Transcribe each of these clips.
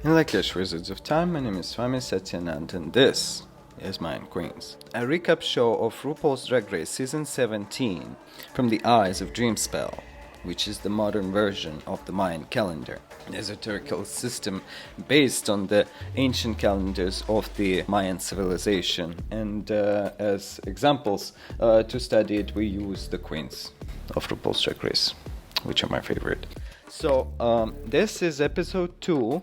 In Lakesh Wizards of Time, my name is Swami Satyanand and this is Mayan Queens, a recap show of RuPaul's Drag Race Season 17 from the eyes of Dreamspell, which is the modern version of the Mayan calendar, an esoterical system based on the ancient calendars of the Mayan civilization. And as examples to study it, we use the queens of RuPaul's Drag Race, which are my favorite. So this is episode 2.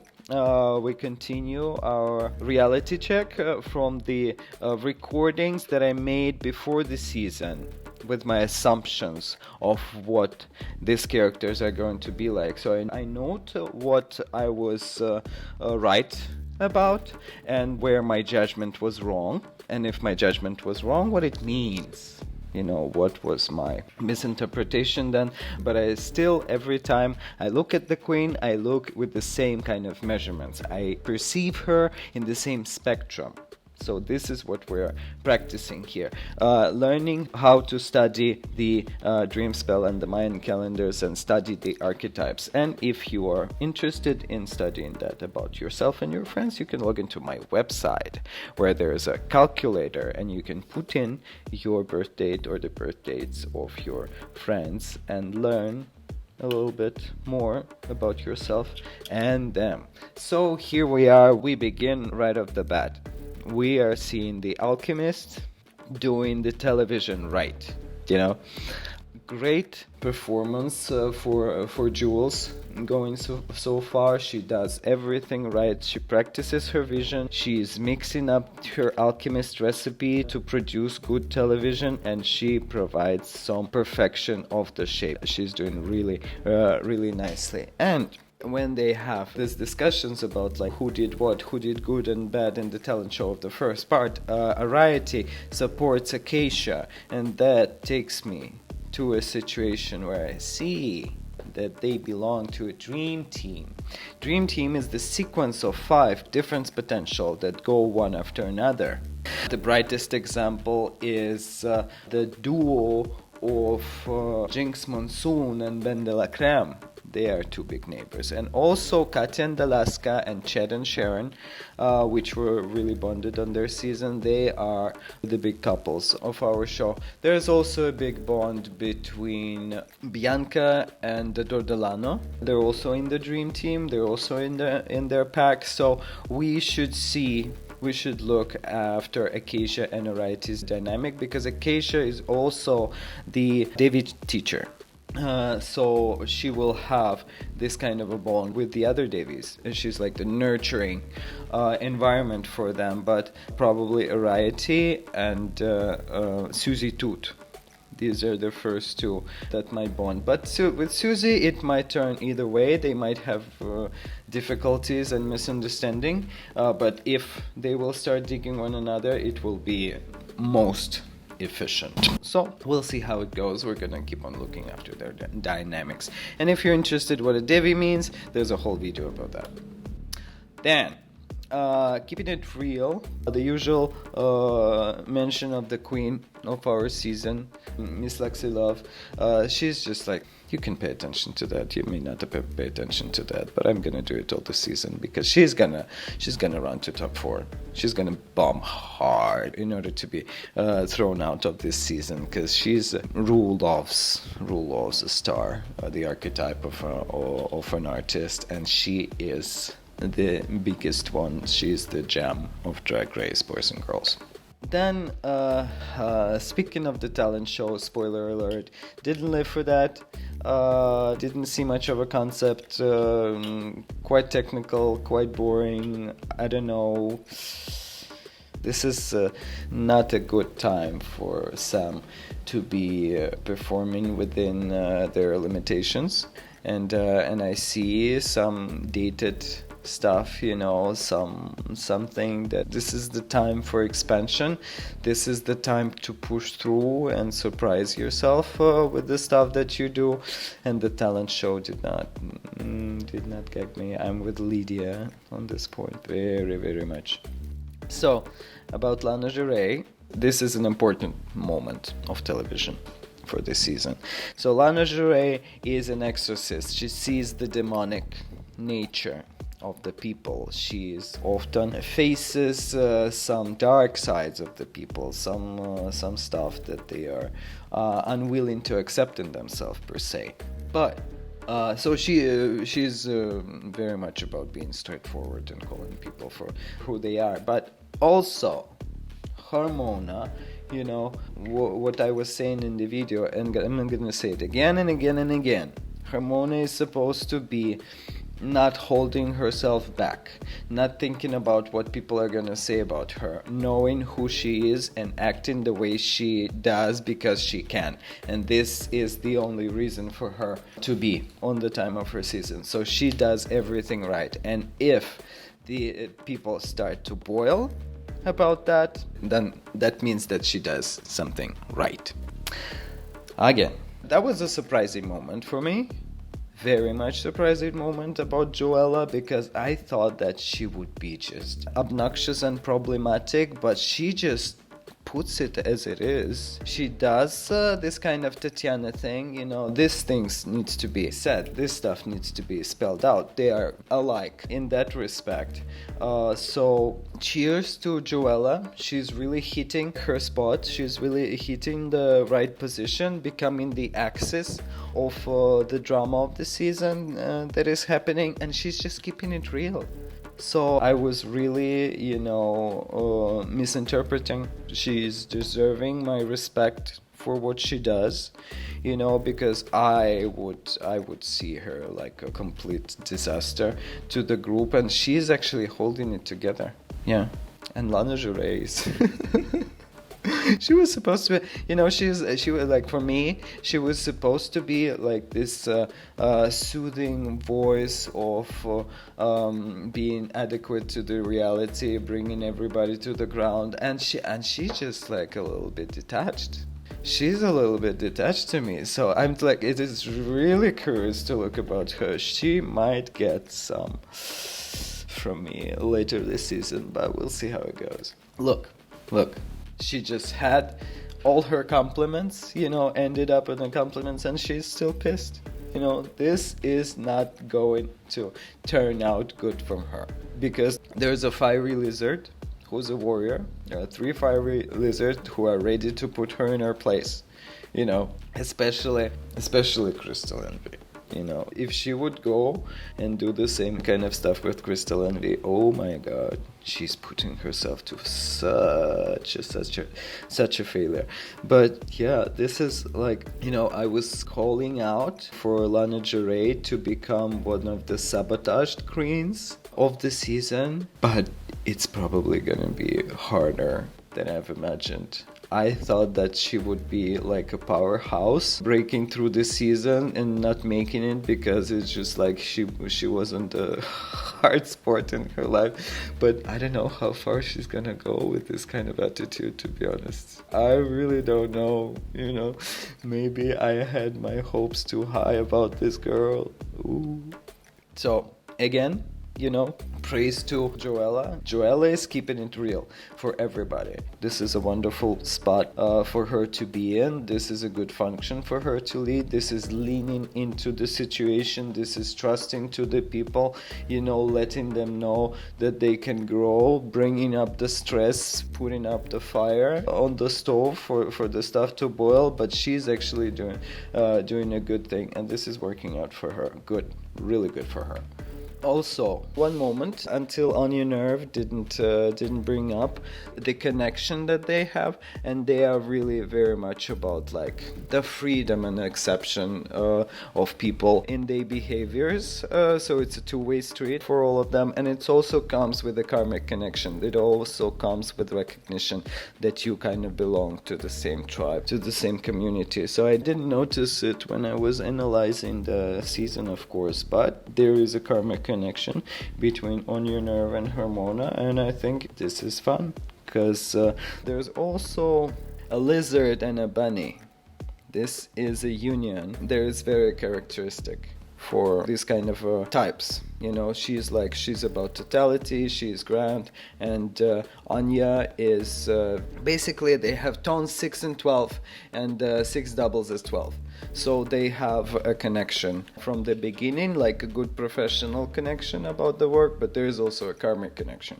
We continue our reality check from the recordings that I made before the season with my assumptions of what these characters are going to be like. So I note what I was right about and where my judgment was wrong. And if my judgment was wrong, what it means. You know, what was my misinterpretation then. But I still, every time I look at the queen, I look with the same kind of measurements. I perceive her in the same spectrum. So this is what we're practicing here. Learning how to study the Dreamspell and the Mayan calendars and study the archetypes. And if you are interested in studying that about yourself and your friends, you can log into my website where there is a calculator and you can put in your birth date or the birth dates of your friends and learn a little bit more about yourself and them. So here we are. We begin right off the bat. We are seeing the alchemist doing the television right, you know. Great performance for Jules going so far. She does everything right. She practices her vision. She is mixing up her alchemist recipe to produce good television, and she provides some perfection of the shape. She's doing really nicely. And when they have these discussions about like who did what, who did good and bad in the talent show of the first part, Ariety supports Acacia, and that takes me to a situation where I see that they belong to a dream team. Dream team is the sequence of 5 different potential that go one after another. The brightest example is the duo of Jinx Monsoon and Ben de la Creme. They are 2 big neighbors. And also Katya and Alaska and Chet and Sharon, which were really bonded on their season. They are the big couples of our show. There's also a big bond between Bianca and Dordelano. They're also in the dream team. They're also in their pack. So we should look after Acacia and Ariety's dynamic, because Acacia is also the Devi teacher. So she will have this kind of a bond with the other Devis. She's like the nurturing environment for them, but probably Ariety and Susie Toot. These are the first 2 that might bond. But with Susie, it might turn either way. They might have difficulties and misunderstanding. But if they will start digging one another, it will be most efficient. So we'll see how it goes. We're gonna keep on looking after their dynamics. And if you're interested what a Devi means, there's a whole video about that. Then keeping it real, the usual mention of the queen of our season, Miss Lexi Love. She's just like, you can pay attention to that. You may not pay attention to that, but I'm gonna do it all the season because she's gonna run to top 4. She's gonna bomb hard in order to be thrown out of this season, because she's Rule loves a star, the archetype of an artist, and she is the biggest one. She's the gem of Drag Race, boys and girls. Then, speaking of the talent show, spoiler alert, didn't live for that. Didn't see much of a concept. Quite technical, quite boring. I don't know. This is not a good time for Sam to be performing within their limitations. And I see some dated stuff, you know, something that this is the time for expansion. This is the time to push through and surprise yourself with the stuff that you do. And the talent show did not gag me. I'm with Lydia on this point very, very much. So about Lana Geray, this is an important moment of television for this season. So Lana Geray is an exorcist. She sees the demonic nature of the people. She is often faces some dark sides of the people, some stuff that they are unwilling to accept in themselves per se. But so she's very much about being straightforward and calling people for who they are. But also, Harmona, what I was saying in the video, and I'm gonna say it again and again and again. Harmona is supposed to be not holding herself back, not thinking about what people are gonna say about her, knowing who she is and acting the way she does because she can. And this is the only reason for her to be on the time of her season. So she does everything right. And if the people start to boil about that, then that means that she does something right. Again, that was a surprising moment for me. Very much surprising moment about Joella, because I thought that she would be just obnoxious and problematic, but she just puts it as it is. She does this kind of Tatiana thing, this things needs to be said, this stuff needs to be spelled out. They are alike in that respect. So cheers to Joella. She's really hitting her spot. She's really hitting the right position, becoming the axis of the drama of the season that is happening, and she's just keeping it real. So I was really, misinterpreting. She's deserving my respect for what she does, because I would see her like a complete disaster to the group, and she's actually holding it together. Yeah, and Lana Gervais. She was supposed to be, she was like, for me, she was supposed to be like this soothing voice of being adequate to the reality, bringing everybody to the ground, and she just like a little bit detached. She's a little bit detached to me, so I'm like, it is really curious to look about her. She might get some from me later this season, but we'll see how it goes. Look. She just had all her compliments, ended up in the compliments, and she's still pissed. This is not going to turn out good from her, because there's a fiery lizard who's a warrior. There are 3 fiery lizards who are ready to put her in her place, especially Crystal Envy. If she would go and do the same kind of stuff with Crystal Envy, oh my god, she's putting herself to such a failure. But yeah, this is like, I was calling out for Lana Gervais to become one of the sabotaged queens of the season, but it's probably gonna be harder than I've imagined. I thought that she would be like a powerhouse breaking through the season and not making it, because it's just like she wasn't a hard sport in her life. But I don't know how far she's gonna go with this kind of attitude, to be honest. I really don't know, maybe I had my hopes too high about this girl. Ooh. So again, praise to Joella. Joella is keeping it real for everybody. This is a wonderful spot for her to be in. This is a good function for her to lead. This is leaning into the situation. This is trusting to the people, letting them know that they can grow, bringing up the stress, putting up the fire on the stove for the stuff to boil. But she's actually doing a good thing, and this is working out for her. Good, really good for her. Also, one moment until Onion Nerve didn't bring up the connection that they have, and they are really very much about like the freedom and exception of people in their behaviors. So it's a two-way street for all of them, and it also comes with a karmic connection. It also comes with recognition that you kind of belong to the same tribe, to the same community. So I didn't notice it when I was analyzing the season, of course, but there is a karmic connection between On Your Nerve and Harmona, and I think this is fun because there's also a lizard and a bunny. This is a union that is very characteristic for these kind of types. You know, she's about totality, she's grand, and Anya is basically they have tones 6 and 12, and 6 doubles as 12. So they have a connection from the beginning, like a good professional connection about the work, but there is also a karmic connection.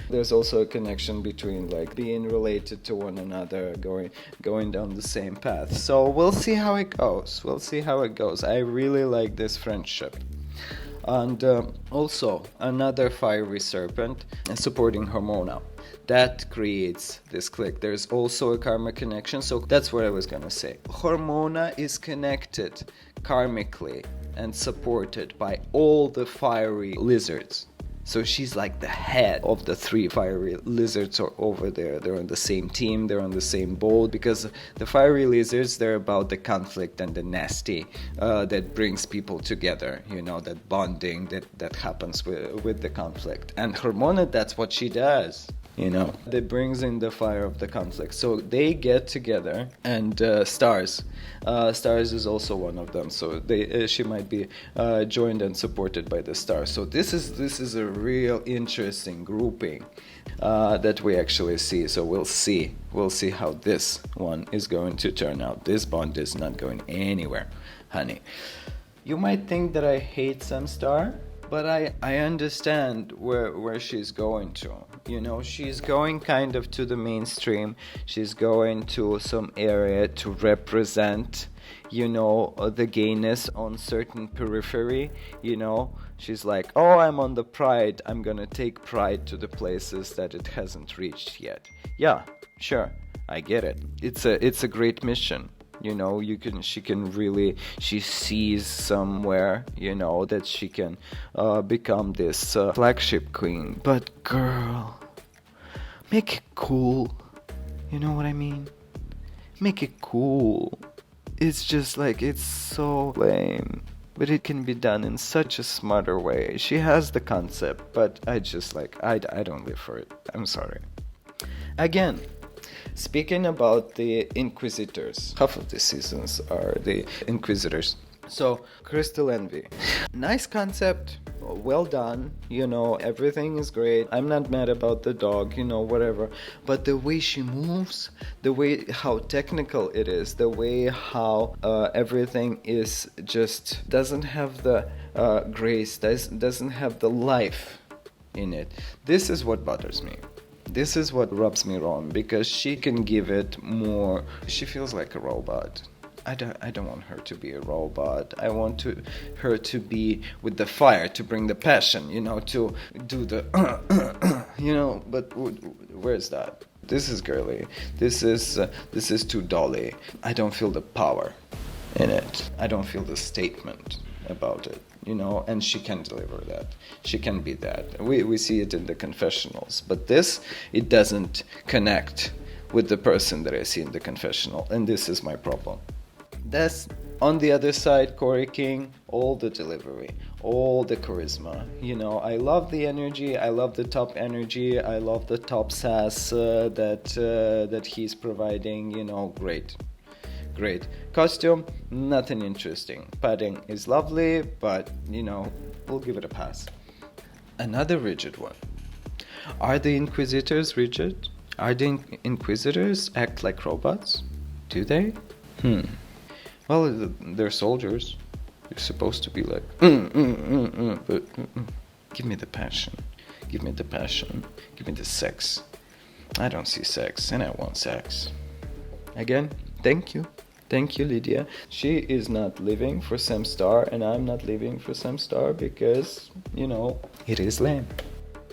There's also a connection between like being related to one another, going down the same path. So we'll see how it goes. I really like this friendship. And also another fiery serpent supporting Hormona. That creates this click. There's also a karma connection, so that's what I was gonna say. Hormona is connected karmically and supported by all the fiery lizards. So she's like the head of the 3 fiery lizards are over there. They're on the same team, they're on the same boat, because the fiery lizards, they're about the conflict and the nasty that brings people together, you know, that bonding that happens with the conflict. And Hormona, that's what she does. You know, that brings in the fire of the conflict. So they get together, and Stars is also one of them. So she might be joined and supported by the Stars. So this is a real interesting grouping that we actually see. So we'll see how this one is going to turn out. This bond is not going anywhere, honey. You might think that I hate some Star, but I understand where she's going to. You know, she's going kind of to the mainstream. She's going to some area to represent, you know, the gayness on certain periphery. You know, she's like, oh, I'm on the pride. I'm gonna take pride to the places that it hasn't reached yet. Yeah, sure, I get it. It's a great mission. You know, she sees somewhere, you know, that she can become this flagship queen. But girl, make it cool. You know what I mean? Make it cool. It's just like, it's so lame. But it can be done in such a smarter way. She has the concept, but I don't live for it. I'm sorry. Again, speaking about the Inquisitors, half of the seasons are the Inquisitors. So, Crystal Envy. Nice concept, well done, you know, everything is great. I'm not mad about the dog, you know, whatever. But the way she moves, the way how technical it is, the way how everything is just doesn't have the grace, doesn't have the life in it. This is what bothers me. This is what rubs me wrong, because she can give it more. She feels like a robot. I don't want her to be a robot. I want her to be with the fire, to bring the passion, you know, to do the, you know. But where's that? This is girly. This is too dolly. I don't feel the power in it. I don't feel the statement about it. You know, and she can deliver that. She can be that. We see it in the confessionals. But this, it doesn't connect with the person that I see in the confessional. And this is my problem. That's on the other side, Corey King, all the delivery, all the charisma. You know, I love the energy. I love the top energy. I love the top sass that he's providing. You know, great. Costume, nothing interesting. Padding is lovely, but, you know, we'll give it a pass. Another rigid one. Are the Inquisitors rigid? Are the Inquisitors act like robots? Do they? Well, they're soldiers. They're supposed to be like, but give me the passion. Give me the passion. Give me the sex. I don't see sex, and I want sex. Again, thank you. Thank you, Lydia. She is not living for Sam Star, and I'm not living for Sam Star because, you know, it is lame.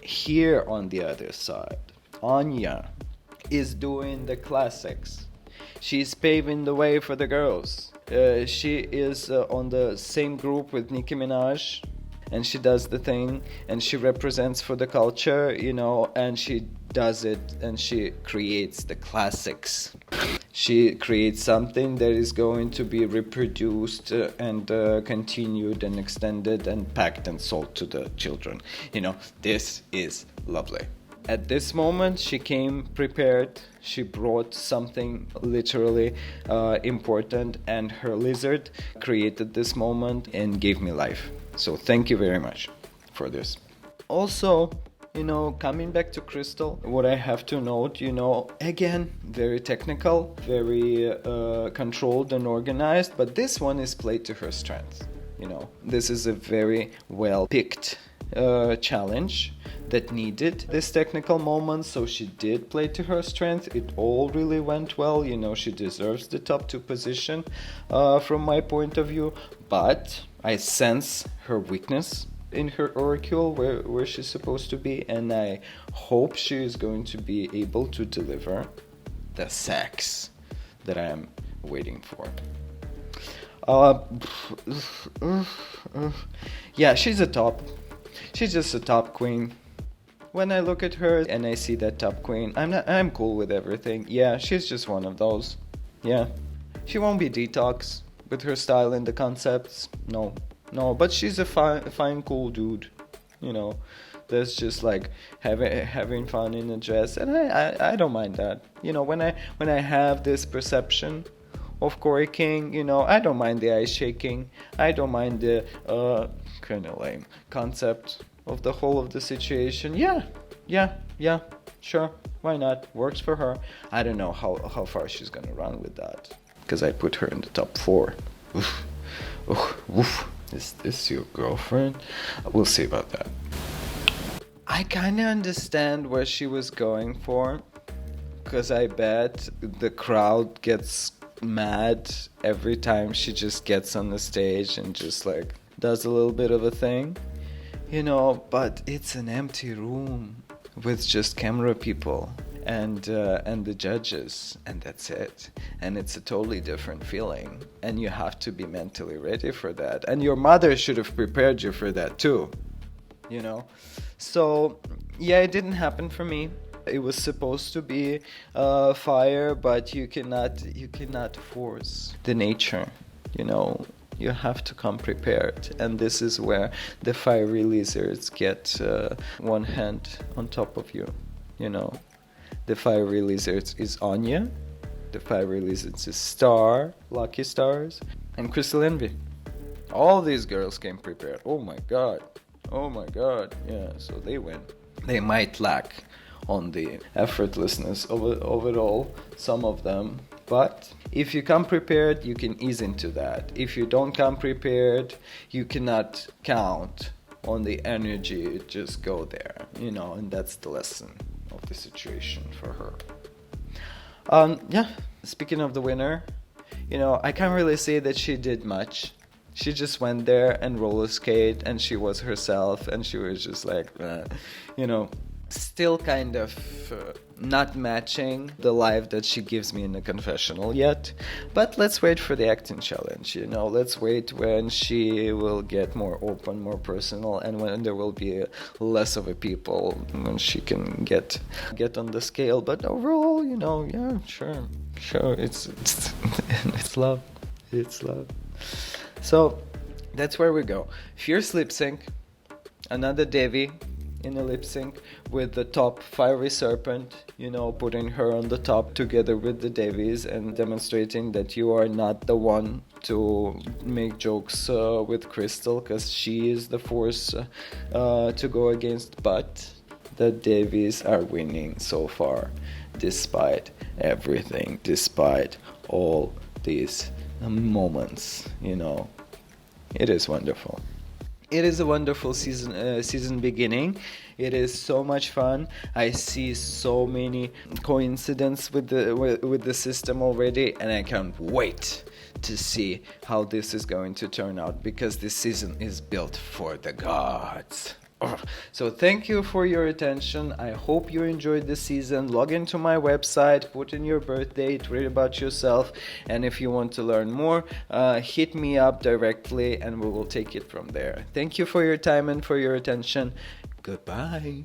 Here on the other side, Anya is doing the classics. She's paving the way for the girls. She is on the same group with Nicki Minaj, and she does the thing, and she represents for the culture, you know, and she does it, and she creates the classics. She creates something that is going to be reproduced and continued and extended and packed and sold to the children. You know, this is lovely. At this moment, she came prepared. She brought something literally important, and her lizard created this moment and gave me life. So thank you very much for this. Also, coming back to Crystal, what I have to note, again, very technical, very controlled and organized, but this one is played to her strengths. This is a very well picked challenge that needed this technical moment, so she did play to her strength. It all really went well. She deserves the top 2 position from my point of view, but I sense her weakness in her oracle where she's supposed to be, and I hope she is going to be able to deliver the sex that I am waiting for. Yeah, she's a top. She's just a top queen. When I look at her and I see that top queen, I'm cool with everything. Yeah, she's just one of those. Yeah. She won't be detox with her style and the concepts. No, but she's a fine, cool dude. That's just like having fun in a dress, and I don't mind that. When I have this perception of Corey King, I don't mind the ice shaking. I don't mind the kind of lame concept of the whole of the situation. Yeah, sure, why not? Works for her. I don't know how far she's gonna run with that, because I put her in the top 4. Oof. Is this your girlfriend? We'll see about that. I kind of understand where she was going for, because I bet the crowd gets mad every time she just gets on the stage and just like does a little bit of a thing, but it's an empty room with just camera people and the judges, and that's it. And it's a totally different feeling, and you have to be mentally ready for that, and your mother should have prepared you for that too. So yeah, it didn't happen for me. It was supposed to be fire, but you cannot force the nature. You have to come prepared, and this is where the fiery lizards get one hand on top of you. The fiery lizards is Anya, the fiery lizards is Star, Lucky Stars, and Crystal Envy. All these girls came prepared. Oh my god, yeah, so they win. They might lack on the effortlessness of it all, some of them, but if you come prepared, you can ease into that. If you don't come prepared, you cannot count on the energy, just go there, and that's the lesson of the situation for her. Yeah, speaking of the winner, I can't really say that she did much. She just went there and roller skate, and she was herself, and she was just like, still kind of not matching the life that she gives me in the confessional yet. But let's wait for the acting challenge, let's wait when she will get more open, more personal, and when there will be less of a people, when she can get on the scale. But overall, yeah, sure, it's love. So that's where we go. Fierce lip sync, another Devi in a lip sync with the top fiery serpent, putting her on the top together with the Devis and demonstrating that you are not the one to make jokes with Crystal, because she is the force to go against. But the Devis are winning so far, despite everything, despite all these moments. It is wonderful. It is a wonderful season beginning. It is so much fun. I see so many coincidences with the system already, and I can't wait to see how this is going to turn out, because this season is built for the gods. So thank you for your attention. I hope you enjoyed the season. Log into my website, put in your birth date, read about yourself, and if you want to learn more, hit me up directly and we will take it from there. Thank you for your time and for your attention. Goodbye.